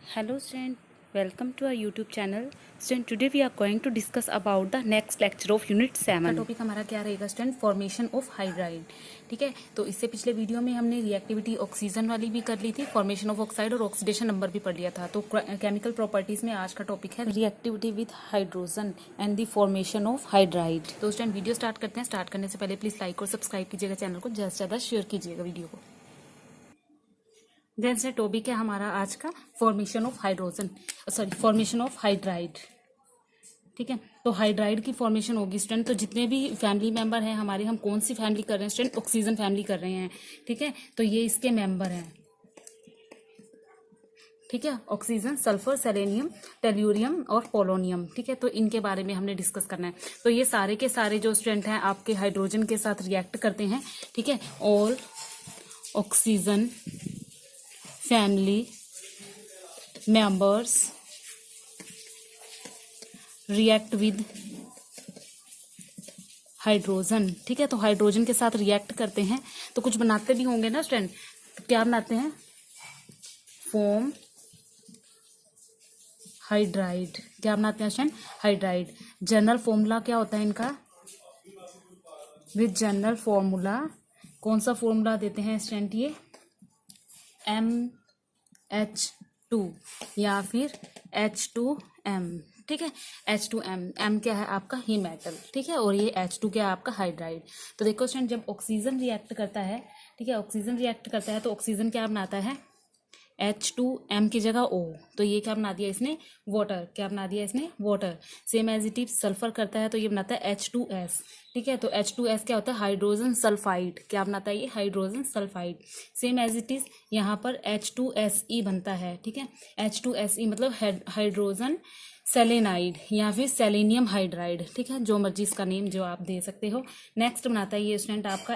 Hello student, welcome to our YouTube channel. Student, today we are going to discuss about the next lecture of Unit 7. का topic हमारा क्या रहेगा student? Formation of hydride. ठीक है, तो इससे पिछले वीडियो में हमने रिएक्टिविटी ऑक्सीजन वाली भी कर ली थी, फॉर्मेशन ऑफ ऑक्साइड और ऑक्सीडेशन नंबर भी पढ़ लिया था. तो केमिकल प्रॉपर्टीज में आज का टॉपिक है reactivity with hydrogen and the formation of hydride. तो स्टूडेंट वीडियो स्टार्ट करते हैं. स्टार्ट करने से पहले प्लीज लाइक और सब्सक्राइब कीजिएगा चैनल को, ज़्यादा से ज़्यादा शेयर कीजिएगा वीडियो को. देन से टॉपिक है हमारा आज का formation of hydrogen, formation of hydride. ठीक है, तो हाइड्राइड की फॉर्मेशन होगी स्टूडेंट. तो जितने भी फैमिली मेंबर हैं हमारे, हम कौन सी फैमिली कर रहे हैं स्टूडेंट? ऑक्सीजन फैमिली कर रहे हैं. ठीक है, तो ये इसके मेंबर हैं. ठीक है, ऑक्सीजन, सल्फर, सेलेनियम, टेल्यूरियम और पोलोनियम. ठीक है, तो इनके बारे में हमने डिस्कस करना है. तो ये सारे के सारे जो स्टूडेंट हैं आपके हाइड्रोजन के साथ रिएक्ट करते हैं. ठीक है, all oxygen family members react with hydrogen. ठीक है, तो हाइड्रोजन के साथ रिएक्ट करते हैं तो कुछ बनाते भी होंगे ना स्टूडेंट. क्या बनाते हैं? Form hydride. क्या बनाते हैं स्टूडेंट? हाइड्राइड. जनरल फॉर्मूला क्या होता है इनका? विद जनरल फॉर्मूला कौन सा फॉर्मूला देते हैं स्टूडेंट? ये MH2 या फिर H2M. ठीक है, H2M. M क्या है आपका? ही मेटल. ठीक है, और ये H2 क्या है आपका? हाइड्राइड. तो देखो स्टूडेंट, जब ऑक्सीजन रिएक्ट करता है, ठीक है, ऑक्सीजन रिएक्ट करता है तो ऑक्सीजन क्या बनाता है? H2M की जगह O. तो ये क्या बना दिया इसने? वाटर. क्या बना दिया इसने? Water. Same as it is sulphur करता है तो ये बनाता है H2S. ठीक है, तो H2S क्या होता है? Hydrogen sulphide. क्या बनाता है ये? Hydrogen sulphide. Same as it is यहाँ पर H2SE बनता है. ठीक है, H2SE मतलब हाइड्रोजन सेलेनाइड या फिर सेलेनियम हाइड्राइड. ठीक है, जो मर्जी इसका नेम जो आप दे सकते हो. नेक्स्ट बनाता है ये स्टूडेंट आपका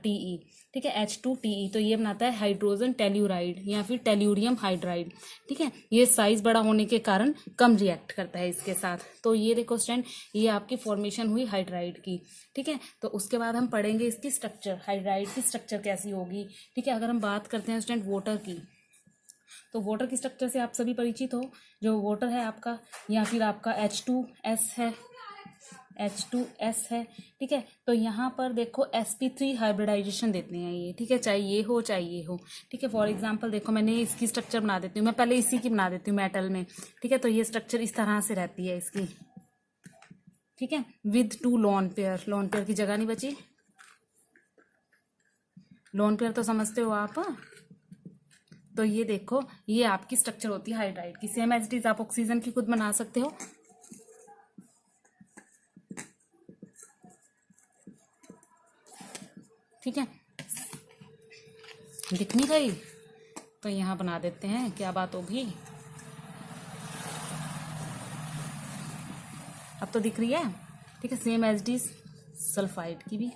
TE. ठीक है, H2TE. तो ये बनाता है हाइड्रोजन टेल्यूराइड या फिर टेल्यूरियम हाइड्राइड. ठीक है, ये साइज बड़ा होने के कारण कम रिएक्ट करता है इसके साथ. तो ये देखो स्टूडेंट, ये आपकी फॉर्मेशन हुई हाइड्राइड की. ठीक है, तो उसके बाद हम पढ़ेंगे इसकी स्ट्रक्चर, हाइड्राइड की स्ट्रक्चर कैसी होगी. ठीक है, अगर हम बात करते हैं स्टूडेंट वाटर की, तो वाटर की स्ट्रक्चर से आप सभी परिचित हो. जो वाटर है आपका या फिर आपका H2S है, H2S है. ठीक है, तो यहाँ पर देखो sp3 हाइब्रिडाइजेशन देते हैं ये. ठीक है, चाहे ये हो चाहे ये हो. ठीक है, फॉर एग्जांपल देखो मैंने इसकी स्ट्रक्चर बना देती हूँ. मैं पहले इसी की बना देती हूँ मेटल में. ठीक है, तो ये स्ट्रक्चर इस तरह से रहती है इसकी. ठीक है, with 2 lone pair. Lone pair की जगह नहीं बची. लोन पेयर तो समझते हो आप. तो ये देखो, ये आपकी स्ट्रक्चर होती है हाइड्राइड की. सेम एज इट इज आप ऑक्सीजन की खुद बना सकते हो. ठीक है, दिख नहीं रही तो यहाँ बना देते हैं, क्या बात होगी. अब तो दिख रही है. ठीक है, same as it is sulphide की भी.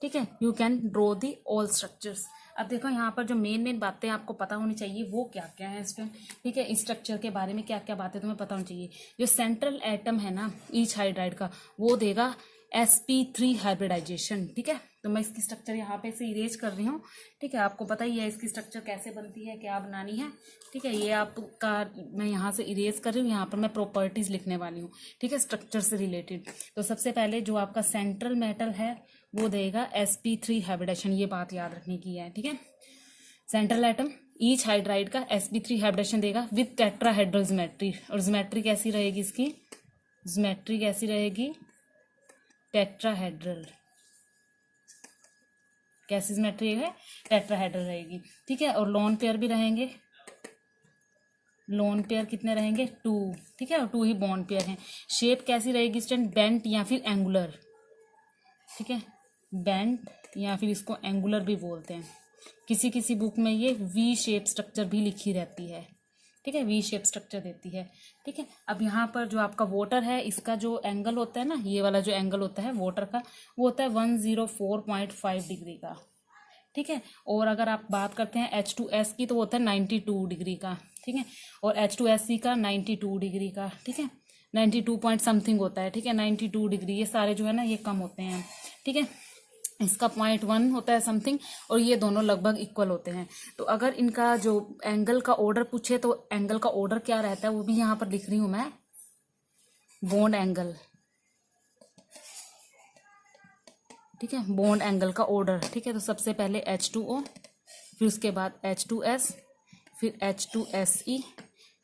ठीक है, you can draw the all structures. अब देखो यहाँ पर जो मेन बातें आपको पता होनी चाहिए वो क्या क्या है स्टूडेंट. ठीक है, इस स्ट्रक्चर के बारे में क्या क्या बातें तुम्हें पता होनी चाहिए. जो सेंट्रल एटम है ना ईच हाइड्राइड का, वो देगा sp3 हाइब्रिडाइजेशन. ठीक है, तो मैं इसकी स्ट्रक्चर यहाँ पे से इरेज कर रही हूँ. ठीक है, आपको पता ही है इसकी स्ट्रक्चर कैसे बनती है, क्या बनानी है. ठीक है, ये आपका मैं यहाँ से इरेज कर रही हूँ. यहाँ पर मैं प्रॉपर्टीज लिखने वाली हूँ. ठीक है, स्ट्रक्चर से रिलेटेड. तो सबसे पहले जो आपका सेंट्रल मेटल है वो देगा sp3 हाइब्रिडेशन. ये बात याद रखने की है. ठीक है, सेंट्रल एटम ईच हाइड्राइड का sp3 हाइब्रिडेशन देगा विद टेट्राहेड्रल ज्योमेट्री. और ज्योमेट्री कैसी रहेगी इसकी? ज्योमेट्री कैसी रहेगी? टेट्राहेड्रल. कैसी ज्योमेट्री है? टेट्राहेड्रल रहेगी. ठीक है, और लोन पेयर भी रहेंगे. लोन पेयर कितने रहेंगे? 2. ठीक है, और 2 ही बॉन्ड पेयर हैं. शेप कैसी रहेगी स्टूडेंट? बेंट या फिर एंगुलर. ठीक है, बेंट या फिर इसको एंगुलर भी बोलते हैं. किसी किसी बुक में ये वी शेप स्ट्रक्चर भी लिखी रहती है. ठीक है, वी शेप स्ट्रक्चर देती है. ठीक है, अब यहाँ पर जो आपका वाटर है इसका जो एंगल होता है ना, ये वाला जो एंगल होता है वाटर का, वो होता है 104.5 डिग्री का. ठीक है, और अगर आप बात करते हैं H2S की तो वो होता है 92 डिग्री का. ठीक है, और H2SC का 92 डिग्री का. ठीक है, 92 पॉइंट समथिंग होता है. ठीक है, 92 डिग्री. ये सारे जो है ना ये कम होते हैं. ठीक है, इसका 0.1 होता है समथिंग, और ये दोनों लगभग इक्वल होते हैं। तो अगर इनका जो एंगल का ऑर्डर पूछे तो एंगल का ऑर्डर क्या रहता है वो भी यहाँ पर लिख रही हूँ मैं, बॉन्ड एंगल, ठीक है, बॉन्ड एंगल का ऑर्डर, ठीक है। तो सबसे पहले H2O, फिर उसके बाद H2S, फिर H2SE,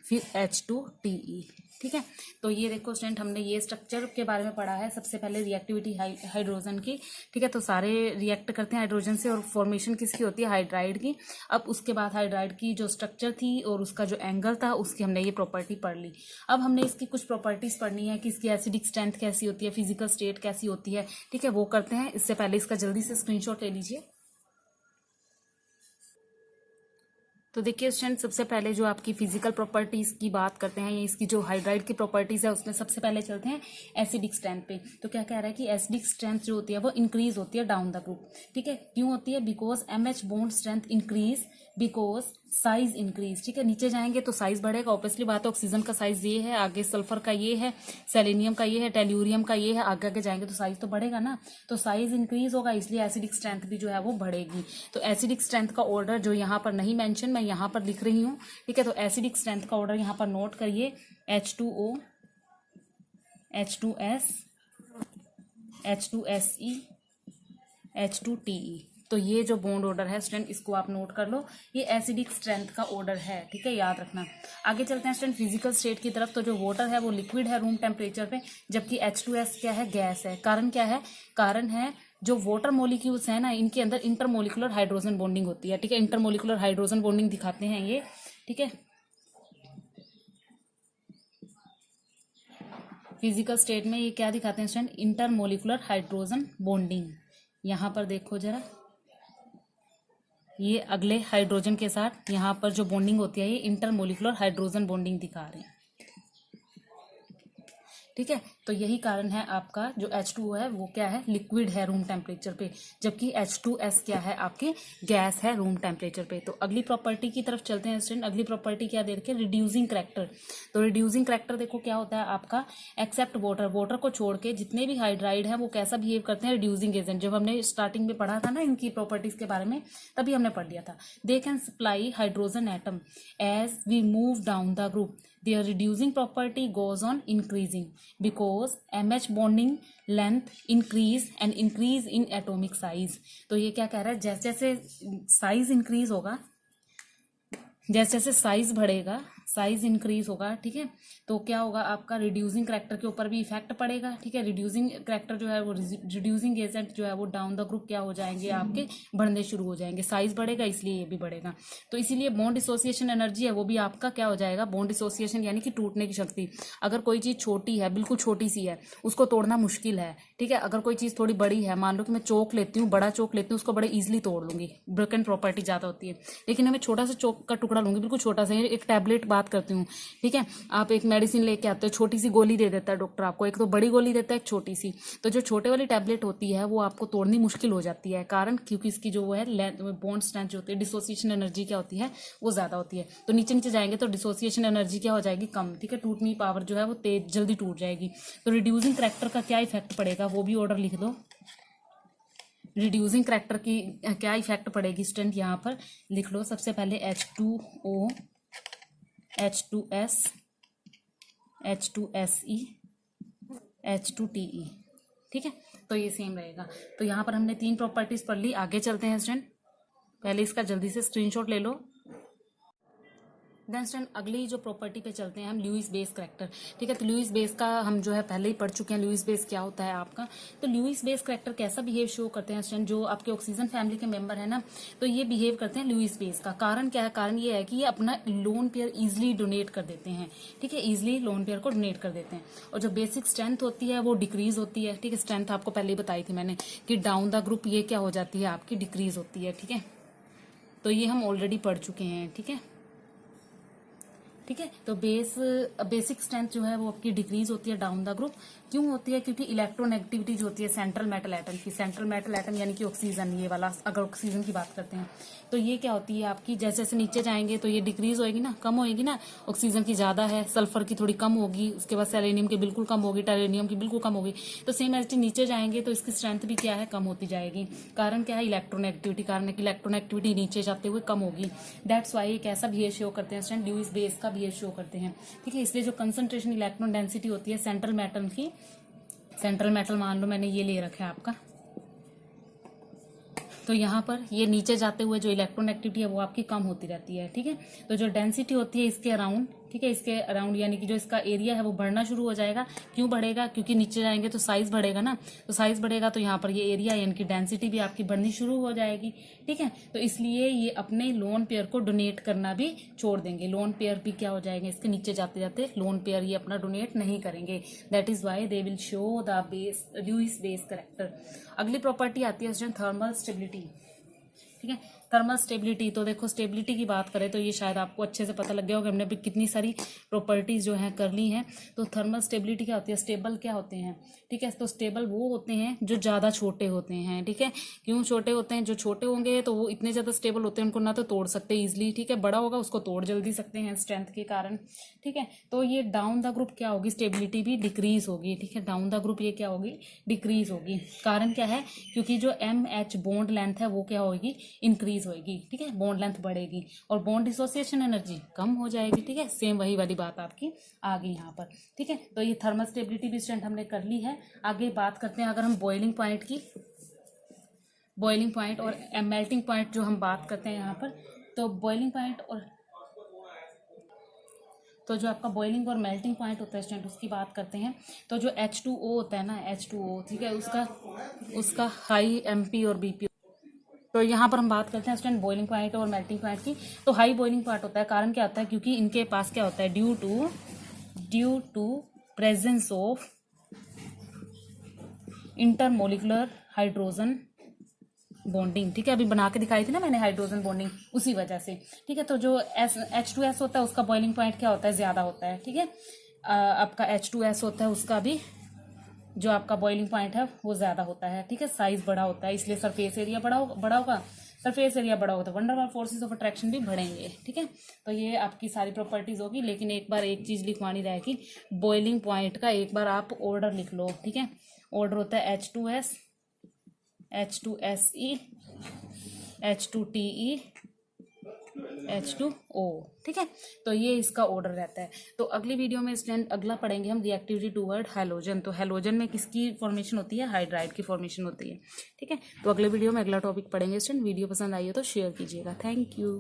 फिर H2TE, ठीक है। तो ये देखो स्टूडेंट, हमने ये स्ट्रक्चर के बारे में पढ़ा है। सबसे पहले रिएक्टिविटी हाइड्रोजन की, ठीक है। तो सारे रिएक्ट करते हैं हाइड्रोजन से, और फॉर्मेशन किसकी होती है, हाइड्राइड की। अब उसके बाद हाइड्राइड की जो स्ट्रक्चर थी और उसका जो एंगल था उसकी हमने ये प्रॉपर्टी पढ़ ली। अब हमने इसकी कुछ प्रॉपर्टीज पढ़नी है कि इसकी एसिडिक स्ट्रेंथ कैसी होती है, फिजिकल स्टेट कैसी होती है, ठीक है, वो करते हैं। इससे पहले इसका जल्दी से स्क्रीनशॉट ले लीजिए। तो देखिए स्टूडेंट, सबसे पहले जो आपकी फिजिकल प्रॉपर्टीज की बात करते हैं, या इसकी जो हाइड्राइड की प्रॉपर्टीज है उसमें सबसे पहले चलते हैं एसिडिक स्ट्रेंथ पे। तो क्या कह रहा है कि एसिडिक स्ट्रेंथ जो होती है वो इंक्रीज होती है डाउन द ग्रुप, ठीक है। क्यों होती है, because MH bond strength increase because size increase, ठीक है। नीचे जाएंगे तो साइज बढ़ेगा, ऑब्वियसली बात है। ऑक्सीजन का साइज ये है, आगे सल्फर का ये है, सेलेनियम का ये है, टेल्यूरियम का ये है, आगे आगे जाएंगे तो साइज तो बढ़ेगा ना। तो साइज इंक्रीज होगा, इसलिए एसिडिक स्ट्रेंथ भी जो है वो बढ़ेगी। तो एसिडिक स्ट्रेंथ का ऑर्डर जो यहाँ पर नहीं मेंशन, मैं यहाँ पर लिख रही हूँ, ठीक है। तो एसिडिक स्ट्रेंथ का ऑर्डर यहाँ पर नोट करिए, H2O, H2S, H2SE, H2TE। तो ये जो बॉन्ड ऑर्डर है स्टूडेंट, इसको आप नोट कर लो, ये एसिडिक स्ट्रेंथ का ऑर्डर है, ठीक है, याद रखना। आगे चलते हैं स्टूडेंट फिजिकल स्टेट की तरफ। तो जो वाटर है वो लिक्विड है रूम टेम्परेचर पे, जबकि H2S क्या है, गैस है। कारण क्या है, कारण है जो वाटर मॉलिक्यूल्स है ना, इनके अंदर इंटरमोलिकुलर हाइड्रोजन बॉन्डिंग होती है, ठीक है। इंटरमोलिकुलर हाइड्रोजन बॉन्डिंग दिखाते हैं ये, ठीक है। फिजिकल स्टेट में ये क्या दिखाते हैं स्टूडेंट, इंटरमोलिकुलर हाइड्रोजन बॉन्डिंग। यहाँ पर देखो जरा, ये अगले हाइड्रोजन के साथ यहाँ पर जो बॉन्डिंग होती है ये इंटरमोलिकुलर हाइड्रोजन बॉन्डिंग दिखा रहे हैं, ठीक है। तो यही कारण है आपका जो H2O है वो क्या है, लिक्विड है रूम टेम्परेचर पे, जबकि H2S क्या है, आपके गैस है रूम टेम्परेचर पे। तो अगली प्रॉपर्टी की तरफ चलते हैं स्टूडेंट। अगली प्रॉपर्टी क्या दे रखी है, रिड्यूसिंग करैक्टर। तो रिड्यूसिंग करैक्टर देखो क्या होता है आपका, एक्सेप्ट वाटर, वाटर को छोड़ के जितने भी हाइड्राइड है वो कैसा बिहेव करते हैं, रिड्यूसिंग एजेंट। जब हमने स्टार्टिंग में पढ़ा था ना इनकी प्रॉपर्टीज के बारे में, तभी हमने पढ़ लिया था। They can supply hydrogen atom as we move down the group, their reducing property goes on increasing because MH bonding length increase and increase in atomic size। तो ये क्या कह रहा है, जैसे जैसे साइज इंक्रीज होगा, जैसे जैसे साइज बढ़ेगा, साइज इंक्रीज होगा, ठीक है, तो क्या होगा आपका रिड्यूसिंग करैक्टर के ऊपर भी इफेक्ट पड़ेगा, ठीक है। रिड्यूसिंग करैक्टर जो है वो, रिड्यूसिंग एजेंट जो है वो डाउन द ग्रुप क्या हो जाएंगे, आपके बढ़ने शुरू हो जाएंगे। साइज बढ़ेगा इसलिए ये भी बढ़ेगा। तो इसीलिए बॉन्ड डिसोसिएशन एनर्जी है वो भी आपका क्या हो जाएगा, बॉन्ड डिसोसिएशन यानी कि टूटने की शक्ति। अगर कोई चीज छोटी है, बिल्कुल छोटी सी है, उसको तोड़ना मुश्किल है, ठीक है। अगर कोई चीज थोड़ी बड़ी है, मान लो कि मैं चौक लेती हूँ, बड़ा चौक लेती हूँ, उसको बड़े ईजिली तोड़ लूंगी, ब्रोकन प्रॉपर्टी ज्यादा होती है। लेकिन मैं छोटा सा चौक का टुकड़ा लूंगी, बिल्कुल छोटा सा, एक टैबलेट बात करती हूँ, ठीक है। आप एक मेडिसिन लेके आते हो, छोटी सी गोली दे देता है डॉक्टर आपको, एक तो बड़ी गोली देता है, एक छोटी सी। तो जो छोटे वाली टैबलेट होती है वो आपको तोड़नी मुश्किल हो जाती है, कारण क्योंकि इसकी जो वो है बॉन्ड स्ट्रेंथ जो होती है, डिसोसिएशन एनर्जी क्या होती है, वो ज्यादा होती है। तो नीचे नीचे जाएंगे तो डिसोसिएशन एनर्जी क्या हो जाएगी, कम, ठीक है। टूटने पावर जो है वो तेज, जल्दी टूट जाएगी। तो रिड्यूसिंग करैक्टर का क्या इफेक्ट पड़ेगा वो भी ऑर्डर लिख दो। रिड्यूसिंग करैक्टर की क्या इफेक्ट पड़ेगी स्टूडेंट, यहाँ पर लिख लो। सबसे पहले H2O, H2S, H2SE, H2TE, ठीक है। तो ये सेम रहेगा। तो यहाँ पर हमने 3 प्रॉपर्टीज पढ़ ली। आगे चलते हैं स्टूडेंट, पहले इसका जल्दी से स्क्रीनशॉट ले लो। देन स्टूडेंट अगली जो प्रॉपर्टी पे चलते हैं हम, ल्यूइस बेस करैक्टर, ठीक है। तो ल्यूइस बेस का हम जो है पहले ही पढ़ चुके हैं, ल्यूइस बेस क्या होता है आपका। तो ल्यूइस बेस करैक्टर कैसा बिहेव शो करते हैं स्टूडेंट, जो आपके ऑक्सीजन फैमिली के मेंबर है ना, तो ये बिहेव करते हैं ल्यूइस बेस का। कारण क्या है, कारण ये है कि ये अपना लोन पेयर इजिली डोनेट कर देते हैं, ठीक है, इजिली लोन पेयर को डोनेट कर देते हैं। और जो बेसिक स्ट्रेंथ होती है वो डिक्रीज होती है, ठीक है। स्ट्रेंथ आपको पहले ही बताई थी मैंने कि डाउन द ग्रुप ये क्या हो जाती है, आपकी डिक्रीज होती है, ठीक है। तो ये हम ऑलरेडी पढ़ चुके हैं, ठीक है, ठीक है। तो बेसिक स्ट्रेंथ जो है वो आपकी डिक्रीज होती है डाउन द ग्रुप। क्यों होती है? क्योंकि इलेक्ट्रोनेगेटिविटी जो होती है सेंट्रल मेटल एटम की, सेंट्रल मेटल एटम यानी कि ऑक्सीजन, ये वाला अगर ऑक्सीजन की बात करते हैं तो ये क्या होती है आपकी, जैसे जैसे नीचे जाएंगे तो ये डिक्रीज होएगी ना, कम होएगी ना, ऑक्सीजन की ज्यादा है, सल्फर की थोड़ी कम होगी, उसके बाद सेलेनियम की बिल्कुल कम होगी, टेरेनियम की बिल्कुल कम होगी। तो सेम एज नीचे जाएंगे तो इसकी स्ट्रेंथ भी क्या है, कम होती जाएगी। कारण क्या है? इलेक्ट्रोनेगेटिविटी। कारण है कि इलेक्ट्रोनेगेटिविटी नीचे जाते हुए कम होगी। दैट्स वाई एक ऐसा बिहेव शो करते हैं स्टूडेंट, ल्यूइस बेस का बिहेव शो करते हैं, ठीक है। इसलिए जो कंसंट्रेशन इलेक्ट्रॉन डेंसिटी होती है सेंट्रल मेटल की, सेंट्रल मेटल मान लो मैंने ये ले रखा है आपका, तो यहाँ पर ये नीचे जाते हुए जो इलेक्ट्रोनेगेटिविटी है वो आपकी कम होती रहती है, ठीक है। तो जो डेंसिटी होती है इसके अराउंड, ठीक है, इसके अराउंड यानी कि जो इसका एरिया है वो बढ़ना शुरू हो जाएगा। क्यों बढ़ेगा? क्योंकि नीचे जाएंगे तो साइज बढ़ेगा ना, तो साइज बढ़ेगा तो यहाँ पर ये एरिया यानी कि डेंसिटी भी आपकी बढ़नी शुरू हो जाएगी, ठीक है। तो इसलिए ये अपने लोन पेयर को डोनेट करना भी छोड़ देंगे, लोन पेयर भी क्या हो जाएंगे, इसके नीचे जाते जाते लोन पेयर ये अपना डोनेट नहीं करेंगे। That is why they will show the base, Lewis base character. अगली प्रॉपर्टी आती है थर्मल स्टेबिलिटी, ठीक है। थर्मल स्टेबिलिटी, तो देखो स्टेबिलिटी की बात करें तो ये शायद आपको अच्छे से पता लग गया होगा, हमने अभी कितनी सारी प्रॉपर्टीज जो हैं कर ली हैं। तो थर्मल स्टेबिलिटी क्या होती है? स्टेबल क्या होते हैं, ठीक है। तो स्टेबल वो होते हैं जो ज़्यादा छोटे होते हैं, ठीक है। क्यों छोटे होते हैं? जो छोटे होंगे तो वो इतने ज़्यादा स्टेबल होते हैं, उनको ना तो तोड़ सकते इजिली, ठीक है। बड़ा होगा उसको तोड़ जल्दी सकते हैं स्ट्रेंथ के कारण, ठीक है। तो ये डाउन द ग्रुप क्या होगी, स्टेबिलिटी भी डिक्रीज होगी, ठीक है। डाउन द ग्रुप ये क्या होगी, डिक्रीज होगी। कारण क्या है? क्योंकि जो MH बॉन्ड लेंथ है वो क्या होगी, इंक्रीज होगी, ठीक है। बॉन्ड लेंथ बढ़ेगी और बॉन्ड डिसोसिएशन एनर्जी कम हो जाएगी, ठीक है। सेम वही वाली बात आपकी आ गई यहाँ पर, ठीक है। तो ये थर्मल स्टेबिलिटी भी स्टूडेंट हमने कर ली है। आगे बात करते हैं अगर हम बॉइलिंग पॉइंट की, बॉइलिंग पॉइंट और मेल्टिंग पॉइंट जो हम बात करते हैं यहाँ पर, तो बॉइलिंग पॉइंट और तो जो आपका बॉइलिंग और मेल्टिंग पॉइंट होता है स्टूडेंट उसकी बात करते हैं। तो जो H2O होता है ना, H2O, ठीक है, उसका हाई MP और BP। तो यहाँ पर हम बात करते हैं स्टूडेंट बॉइलिंग पॉइंट और मेल्टिंग पॉइंट की। तो हाई बॉइलिंग पॉइंट होता है, कारण क्या होता है? क्योंकि इनके पास क्या होता है, due to presence of intermolecular hydrogen bonding, ठीक है। अभी बना के दिखाई थी ना मैंने हाइड्रोजन बॉन्डिंग, उसी वजह से, ठीक है। तो जो H2S होता है उसका बॉइलिंग पॉइंट क्या होता है, ज्यादा होता है, ठीक है। आपका H2S होता है उसका भी जो आपका बॉइलिंग पॉइंट है वो ज्यादा होता है, ठीक है। साइज बड़ा होता है, इसलिए सरफेस एरिया बड़ा होगा, सरफेस एरिया बड़ा होगा तो वंडरवाल फोर्सेस ऑफ अट्रैक्शन भी बढ़ेंगे, ठीक है। तो ये आपकी सारी प्रॉपर्टीज होगी। लेकिन एक बार एक चीज लिखवानी रहेगी, बॉइलिंग पॉइंट का एक बार आप ऑर्डर लिख लो, ठीक है। ऑर्डर होता है H2S, H2SE, H2TE, H2O, ठीक है। तो ये इसका ऑर्डर रहता है। तो अगली वीडियो में स्टूडेंट अगला पढ़ेंगे हम रिएक्टिविटी टूवर्ड हैलोजन। तो हैलोजन में किसकी फॉर्मेशन होती है, हाइड्राइड की फॉर्मेशन होती है, ठीक है। तो अगले वीडियो में अगला टॉपिक पढ़ेंगे स्टूडेंट। वीडियो पसंद आई हो तो शेयर कीजिएगा। Thank you.